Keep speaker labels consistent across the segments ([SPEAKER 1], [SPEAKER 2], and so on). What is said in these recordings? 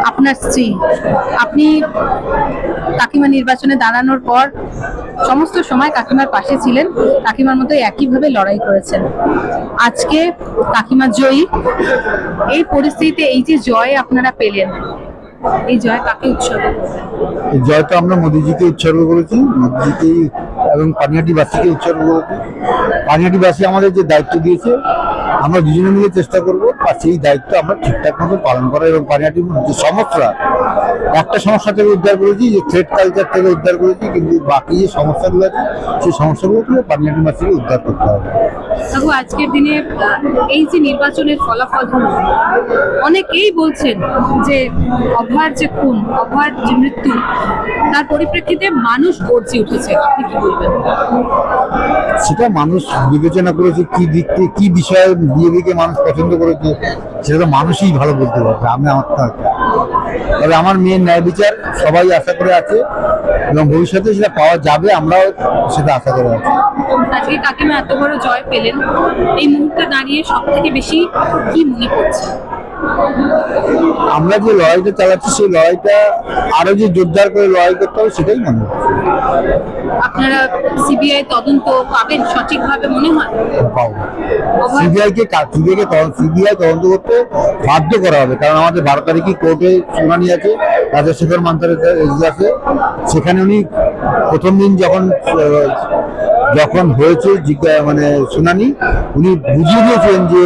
[SPEAKER 1] আপনার স্ত্রী, আপনি কাকিমা নির্বাচনে দাঁড়ানোর পর সমস্ত সময় কাকিমার পাশে ছিলেন, কাকিমার মতো একইভাবে লড়াই করেছেন। আজকে কাকিমা জয়ী। এই পরিস্থিতিতে এই যে জয় আপনারা পেলেন, এই জয় কাকে উৎসর্গ করবেন?
[SPEAKER 2] এই জয় তো আমরা মোদিজিকে উৎসর্গ করেছি, মোদিজিকেই এবং পানিহাটিবাসীকে উৎসর্গ করেছি। পানিহাটিবাসী আমাদের যে দায়িত্ব দিয়েছে, আমরা দুজনে মিলে চেষ্টা করবো আর সেই দায়িত্ব আমরা ঠিকঠাক মতো পালন করা। এবং পানিহাটির যে সমস্যা, একটা সমস্যা থেকে উদ্ধার করেছি, যে থ্রেড কালচার থেকে উদ্ধার করেছি, কিন্তু বাকি যে সমস্যাগুলো আছে সেই সমস্যাগুলো থেকে পানিহাটিবাসীকে উদ্ধার করতে হবে।
[SPEAKER 1] তবু আজকের দিনে এই যে নির্বাচনের ফলাফল হলো, অনেকেই বলছেন যে অভয়ার যে খুন, অভয়ার যে মৃত্যু, তার পরিপ্রেক্ষিতে মানুষ গর্জে উঠেছে। আপনি কি বলবেন?
[SPEAKER 2] সেটা মানুষ বিবেচনা করেছে, কি দিক থেকে কি বিষয়ে বিজেপিকে মানুষ পছন্দ করেছে সেটা তো মানুষই ভালো বলতে পারবে। আমি আমার তবে আমার মেয়ের ন্যায় বিচার সবাই আশা করে আছে এবং ভবিষ্যতে সেটা পাওয়া যাবে, আমরাও সেটা আশা করে আছি।
[SPEAKER 1] আজকে কাকিমা এত বড় জয় পেলেন, এই মুহূর্তে দাঁড়িয়ে সব থেকে বেশি কি মনে করছে?
[SPEAKER 2] আমরা যে লড়াইটা চালাচ্ছি সেই লড়াইটা আরো যে জোরদার করে লড়াই করতে হবে সেটাই মনে হচ্ছে।
[SPEAKER 1] আপনারা সিবিআই তদন্ত পাবেন সঠিকভাবে মনে হয়?
[SPEAKER 2] পাবো। সিবিআই তদন্ত করতে বাধ্য করা হবে, কারণ আমাদের 12 তারিখে কোর্টে শুনানি আছে, রাজশেখর মান্তারের আছে। সেখানে উনি প্রথম দিন যখন হয়েছে মানে শুনানি, উনি বুঝিয়ে দিয়েছেন যে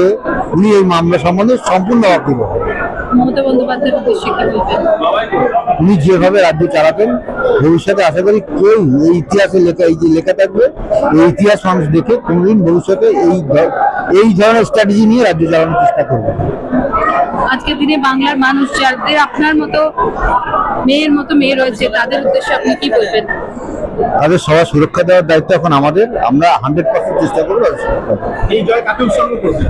[SPEAKER 2] উনি এই মামলা সম্বন্ধে সম্পূর্ণ অকৃত।
[SPEAKER 1] মমতা বন্দ্যোপাধ্যায়ের উদ্দেশ্যে কি বলবেন?
[SPEAKER 2] উনি যেভাবে রাজ্য চালাতেন, ভবিষ্যতে আশা করি কেউ এই ইতিহাসে লেখা, এই যে লেখা থাকবে, এই ইতিহাস মানুষ দেখে কোনদিন ভবিষ্যতে এই ধরনের স্ট্র্যাটেজি নিয়ে রাজ্য চালানোর চেষ্টা করবে।
[SPEAKER 1] আজকের দিনে বাংলার মানুষ যাদের আপনার মতো মেয়ে রয়েছে, তাদের উদ্দেশ্যে আপনি কি বলবেন?
[SPEAKER 2] তাদের সবার সুরক্ষা দেওয়ার দায়িত্ব এখন আমাদের। আমরা 100% চেষ্টা করবো।
[SPEAKER 3] এই জয় কাকে উৎসর্গ করবেন?